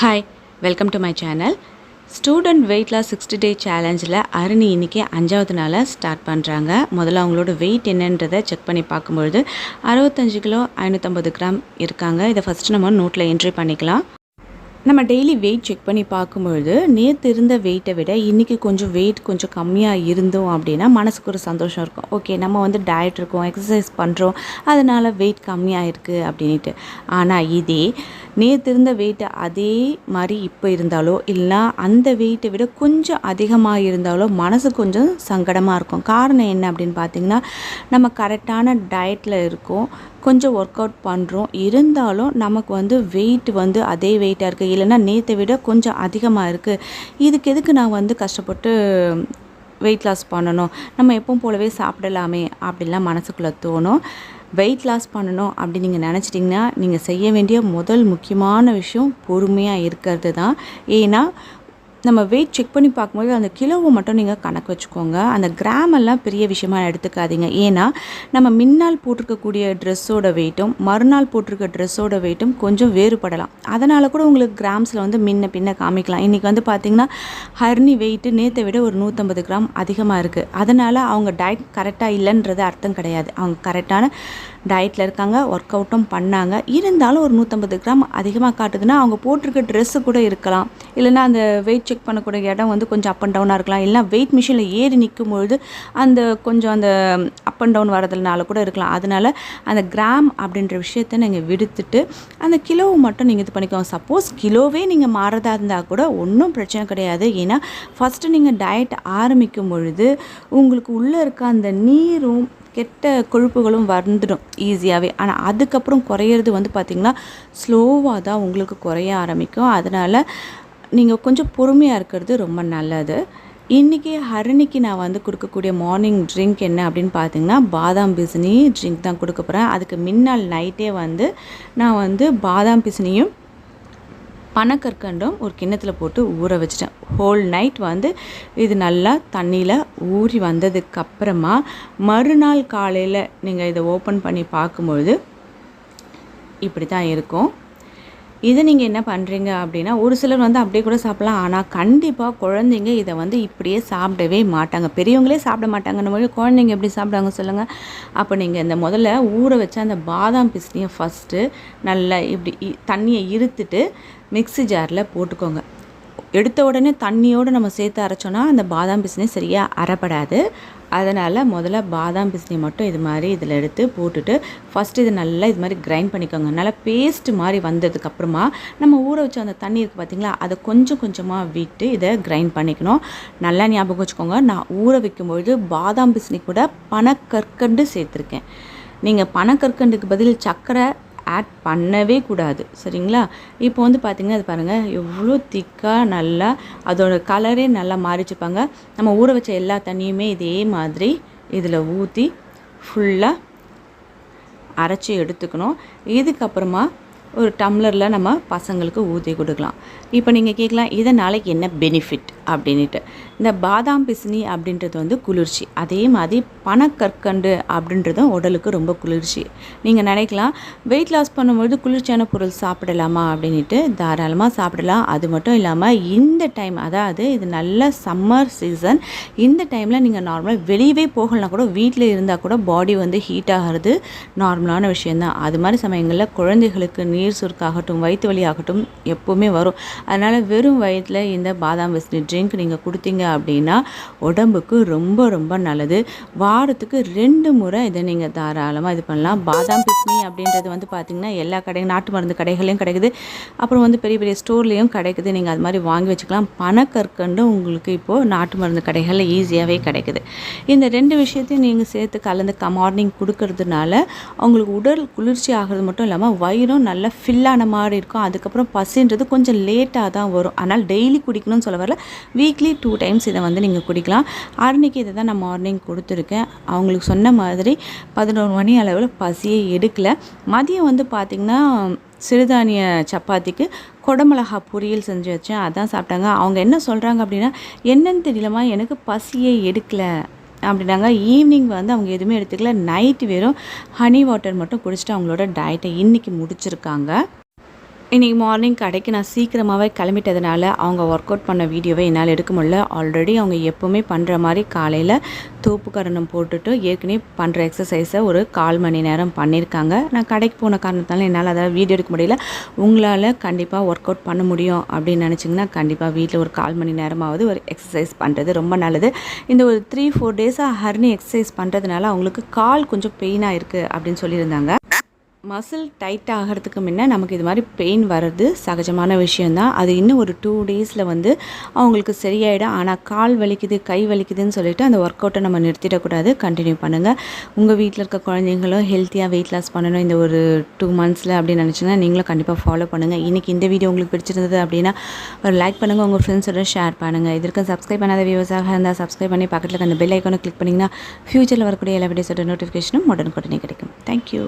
Hi, welcome to my channel. Student weight loss 60 day சேலஞ்சில் அருணி இன்றைக்கி 5வது நாளாக ஸ்டார்ட் பண்ணுறாங்க. முதல்ல அவங்களோட வெயிட் என்னன்றதை செக் பண்ணி பார்க்கும்பொழுது 65 கிலோ 550 கிராம் இருக்காங்க. இதை ஃபஸ்ட்டு நம்ம நோட்டில் என்ட்ரி பண்ணிக்கலாம். நம்ம டெய்லி வெயிட் செக் பண்ணி பார்க்கும்பொழுது நேற்று இருந்த வெயிட்டை விட இன்றைக்கி வெயிட் கொஞ்சம் கம்மியாக இருந்தோம் அப்படின்னா மனசுக்கு ஒரு சந்தோஷம் இருக்கும். ஓகே, நம்ம டயட் இருக்கோம், எக்ஸசைஸ் பண்ணுறோம், அதனால் வெயிட் கம்மியாக இருக்குது அப்படின்ட்டு. ஆனால் இதே நேற்று இருந்த வெயிட்டு அதே மாதிரி இப்போ இருந்தாலோ இல்லைனா அந்த வெயிட்டை விட கொஞ்சம் அதிகமாக இருந்தாலோ மனசு கொஞ்சம் சங்கடமாக இருக்கும். காரணம் என்ன அப்படின்னு பார்த்திங்கன்னா, நம்ம கரெக்டான டயட்டில் இருக்கோம், கொஞ்சம் ஒர்க் அவுட் பண்ணுறோம், இருந்தாலும் நமக்கு வெயிட் அதே வெயிட்டாக இருக்குது, இல்லைன்னா நேற்றை விட கொஞ்சம் அதிகமாக இருக்குது. இதுக்கு எதுக்கு நான் கஷ்டப்பட்டு வெயிட் லாஸ் பண்ணணும், நம்ம எப்பவும் போலவே சாப்பிடலாமே அப்படிலாம் மனசுக்குள்ளே தோணும். வெயிட் லாஸ் பண்ணணும் அப்படி நீங்கள் நினச்சிட்டிங்கன்னா நீங்கள் செய்ய வேண்டிய முதல் முக்கியமான விஷயம் பொறுமையாக இருக்கிறது தான். ஏன்னா நம்ம வெயிட் செக் பண்ணி பார்க்கும்போது அந்த கிலோவை மட்டும் நீங்கள் கணக்கு வச்சுக்கோங்க. அந்த கிராமெல்லாம் பெரிய விஷயமாக எடுத்துக்காதீங்க. ஏன்னா நம்ம முன்னால் போட்டிருக்கக்கூடிய ட்ரெஸ்ஸோட வெயிட்டும் மறுநாள் போட்டிருக்க ட்ரெஸ்ஸோட வெயிட்டும் கொஞ்சம் வேறுபடலாம். அதனால் கூட உங்களுக்கு கிராம்ஸில் முன்ன பின்ன காமிக்கலாம். இன்றைக்கி பார்த்திங்கன்னா ஹர்னி வெயிட்டு நேற்றை விட ஒரு 150 கிராம் அதிகமாக இருக்குது. அதனால் அவங்க டயட் கரெக்டாக இல்லைன்றது அர்த்தம் கிடையாது. அவங்க கரெக்டான டயட்டில் இருக்காங்க, ஒர்க் அவுட்டும் பண்ணாங்க, இருந்தாலும் ஒரு 150 கிராம் அதிகமாக காட்டுதுன்னா அவங்க போட்டிருக்க ட்ரெஸ்ஸு கூட இருக்கலாம், இல்லைன்னா அந்த வெயிட் செக் பண்ணக்கூடிய இடம் கொஞ்சம் அப் அண்ட் டவுனாக இருக்கலாம், இல்லைனா வெயிட் மிஷினில் ஏறி நிற்கும்பொழுது அந்த கொஞ்சம் அந்த அப் அண்ட் டவுன் வரதுனால கூட இருக்கலாம். அதனால் அந்த கிராம் அப்படின்ற விஷயத்தை நீங்கள் விடுத்துட்டு அந்த கிலோவை மட்டும் நீங்கள் இது பண்ணிக்கோங்க. சப்போஸ் கிலோவே நீங்கள் மாறதா இருந்தால் கூட ஒன்றும் பிரச்சனை கிடையாது. ஏன்னா ஃபஸ்ட்டு நீங்கள் டயட் ஆரம்பிக்கும் பொழுது உங்களுக்கு உள்ளே இருக்க அந்த நீரும் கெட்ட கொழுப்புகளும் வந்துடும் ஈஸியாகவே. ஆனால் அதுக்கப்புறம் குறையிறது பார்த்திங்கன்னா ஸ்லோவாக தான் உங்களுக்கு குறைய ஆரம்பிக்கும். அதனால் நீங்கள் கொஞ்சம் பொறுமையாக இருக்கிறது ரொம்ப நல்லது. இன்றைக்கி ஹரணிக்கு நான் கொடுக்கக்கூடிய மார்னிங் ட்ரிங்க் என்ன அப்படின்னு பார்த்தீங்கன்னா பாதாம் பிசினி ட்ரிங்க் தான் கொடுக்க போகிறேன். அதுக்கு முன்னால் நைட்டே நான் பாதாம் பிசினியும் பனக்கற்கண்டும் ஒரு கிண்ணத்தில் போட்டு ஊற வச்சிட்டேன். ஹோல் நைட் இது நல்லா தண்ணியில் ஊறி வந்ததுக்கப்புறமா மறுநாள் காலையில் நீங்கள் இதை ஓப்பன் பண்ணி பார்க்கும்பொழுது இப்படி தான் இருக்கும். இதை நீங்கள் என்ன பண்ணுறீங்க அப்படின்னா, ஒரு சிலர் அப்படியே கூட சாப்பிட்லாம். ஆனால் கண்டிப்பாக குழந்தைங்க இதை இப்படியே சாப்பிடவே மாட்டாங்க. பெரியவங்களே சாப்பிட மாட்டாங்கன்னு போது குழந்தைங்க எப்படி சாப்பிடுவாங்க சொல்லுங்கள். அப்போ நீங்கள் இந்த முதல்ல ஊற வச்ச அந்த பாதாம் பிஸ்னியை ஃபஸ்ட்டு நல்லா இப்படி தண்ணியை இருத்துட்டு மிக்ஸி ஜாரில் போட்டுக்கோங்க. எடுத்த உடனே தண்ணியோடு நம்ம சேர்த்து அரைச்சோன்னா அந்த பாதாம் பிஸ்னி சரியாக அரைப்படாது. அதனால் முதல்ல பாதாம் பிஸ்னி மட்டும் இது மாதிரி இதில் எடுத்து போட்டுட்டு ஃபஸ்ட்டு இது நல்லா இது மாதிரி கிரைண்ட் பண்ணிக்கோங்க. நல்லா பேஸ்ட்டு மாதிரி வந்ததுக்கப்புறமா நம்ம ஊற வச்ச அந்த தண்ணி இருக்குது பார்த்திங்களா, அதை கொஞ்சம் கொஞ்சமாக விட்டு இதை கிரைண்ட் பண்ணிக்கணும். நல்லா ஞாபகம் வச்சுக்கோங்க, நான் ஊற வைக்கும்பொழுது பாதாம் பிஸ்னி கூட பனக்கற்கண்டு சேர்த்துருக்கேன். நீங்கள் பனக்கற்கண்டுக்கு பதில் சர்க்கரை ஆட் பண்ணவே கூடாது, சரிங்களா. இப்போ பார்த்திங்கன்னா அது பாருங்கள் எவ்வளோ திக்காக நல்லா அதோட கலரே நல்லா மாறிச்சுப்பாங்க. நம்ம ஊற வச்ச எல்லா தண்ணியுமே இதே மாதிரி இதில் ஊற்றி ஃபுல்லாக அரைச்சி எடுத்துக்கணும். இதுக்கப்புறமா ஒரு டம்ளரில் நம்ம பசங்களுக்கு ஊற்றி கொடுக்கலாம். இப்போ நீங்கள் கேட்கலாம் இதனால் என்ன பெனிஃபிட் அப்படின்ட்டு. இந்த பாதாம் பிசினி அப்படின்றது குளிர்ச்சி, அதே மாதிரி பனக்கற்கண்டு அப்படின்றதும் உடலுக்கு ரொம்ப குளிர்ச்சி. நீங்கள் நினைக்கலாம் வெயிட் லாஸ் பண்ணும்போது குளிர்ச்சியான பொருள் சாப்பிடலாமா அப்படின்ட்டு. தாராளமாக சாப்பிடலாம். அது மட்டும் இல்லாமல் இந்த டைம், அதாவது இது நல்ல சம்மர் சீசன், இந்த டைமில் நீங்கள் நார்மலாக வெளியவே போகலாம் கூட, வீட்டில் இருந்தால் கூட பாடி ஹீட் ஆகிறது நார்மலான விஷயந்தான். அது மாதிரி சமயங்களில் குழந்தைகளுக்கு நீர் சுருக்காகட்டும் வயிற்று வலி ஆகட்டும் எப்போவுமே வரும். அதனால் வெறும் வயிற்றில் இந்த பாதாம் பிஸ்னி ட்ரிங்க் நீங்கள் கொடுத்தீங்க அப்படின்னா உடம்புக்கு ரொம்ப ரொம்ப நல்லது. வாரத்துக்கு 2 முறை இதை நீங்கள் தாராளமாக இது பண்ணலாம். பாதாம் பிஸ்னி அப்படின்றது பார்த்திங்கன்னா எல்லா கடையும் நாட்டு மருந்து கடைகளையும் கிடைக்குது, அப்புறம் பெரிய பெரிய ஸ்டோர்லேயும் கிடைக்குது. நீங்கள் அது மாதிரி வாங்கி வச்சுக்கலாம். பனக்கற்கண்டும் உங்களுக்கு இப்போது நாட்டு மருந்து கடைகளில் ஈஸியாகவே கிடைக்குது. இந்த 2 விஷயத்தையும் நீங்கள் சேர்த்து கலந்து மார்னிங் கொடுக்கறதுனால அவங்களுக்கு உடல் குளிர்ச்சி ஆகிறது மட்டும் இல்லாமல் வயிறும் நல்லா ஃபில்லான மாதிரி இருக்கும். அதுக்கப்புறம் பசின்றது கொஞ்சம் லேட்டாக தான் வரும். ஆனால் டெய்லி குடிக்கணும்னு சொல்ல வரல, வீக்லி 2 டைம்ஸ் இதை நீங்கள் குடிக்கலாம். அன்றைக்கி இதை தான் நான் மார்னிங் கொடுத்துருக்கேன். அவங்களுக்கு சொன்ன மாதிரி 11 மணி அளவில் பசியை எடுக்கலை. மதியம் பார்த்திங்கன்னா சிறுதானிய சப்பாத்திக்கு கொடமிளகா பொரியல் செஞ்சு வச்சேன், அதான் சாப்பிட்டாங்க. அவங்க என்ன சொல்கிறாங்க அப்படின்னா, என்னன்னு தெரியலமா எனக்கு பசியே எடுக்கலை அப்படின்னாங்க. ஈவினிங் அவங்க எதுவுமே எடுத்துக்கல, நைட்டு வெறும் ஹனி வாட்டர் மட்டும் குடிச்சிட்டு அவங்களோட டயட்டை இன்றைக்கி முடிச்சிருக்காங்க. இன்றைக்கி மார்னிங் கடைக்கு நான் சீக்கிரமாகவே கிளம்பிட்டதுனால அவங்க ஒர்க் அவுட் பண்ண வீடியோவை என்னால் எடுக்க முடியல. ஆல்ரெடி அவங்க எப்போவுமே பண்ணுற மாதிரி காலையில் தோப்பு கரணம் போட்டுட்டு ஏற்கனவே பண்ணுற எக்ஸசைஸை ஒரு 1/4 மணி நேரம் பண்ணியிருக்காங்க. நான் கடைக்கு போன காரணத்தால் என்னால் அதை வீடியோ எடுக்க முடியல. உங்களால் கண்டிப்பாக ஒர்க் அவுட் பண்ண முடியும் அப்படின்னு நினச்சிங்கன்னா கண்டிப்பாக வீட்டில் ஒரு 1/4 மணி நேரமாவது ஒரு எக்ஸசைஸ் பண்ணுறது ரொம்ப நல்லது. இந்த ஒரு 3-4 டேஸாக ஹரிணி எக்ஸசைஸ் பண்ணுறதுனால அவங்களுக்கு கால் கொஞ்சம் பெயினாக இருக்குது அப்படின்னு சொல்லியிருந்தாங்க. மசில் டைட் ஆகிறதுக்கு முன்ன நமக்கு இது மாதிரி பெயின் வர்றது சகஜமான விஷயந்தான். அது இன்னும் ஒரு 2 டேஸில் வந்து அவங்களுக்கு சரியாயிடும். ஆனால் கால் வலிக்குது, கை வலிக்குதுன்னு சொல்லிட்டு அந்த ஒர்க் அவுட்டை நம்ம நிறுத்திடக்கூடாது. கண்டினியூ பண்ணுங்கள். உங்கள் வீட்டில் இருக்க குழந்தைங்களும் ஹெல்த்தியாக வெயிட் லாஸ் பண்ணணும் இந்த ஒரு 2 மந்த்ஸில் அப்படின்னு நினச்சிங்கன்னா நீங்களும் கண்டிப்பாக ஃபாலோ பண்ணுங்கள். இன்றைக்கி இந்த வீடியோ உங்களுக்கு பிடிச்சிருந்தது அப்படின்னா ஒரு லைக் பண்ணுங்கள், உங்கள் ஃப்ரெண்ட்ஸோட ஷேர் பண்ணுங்கள். இதற்கு சப்ஸ்கிரைப் பண்ணாத வியூவர்ஸாக இருந்தால் சப்ஸ்கிரைப் பண்ணி பக்கத்தில் அந்த பெல் ஐக்கானை கிளிக் பண்ணிங்கன்னா ஃப்யூச்சரில் வரக்கூடிய எல்லா வீடியோஸோட நோட்டிஃபிகேஷனும் உடனுக்குடனே கிடைக்கும். தேங்க்யூ.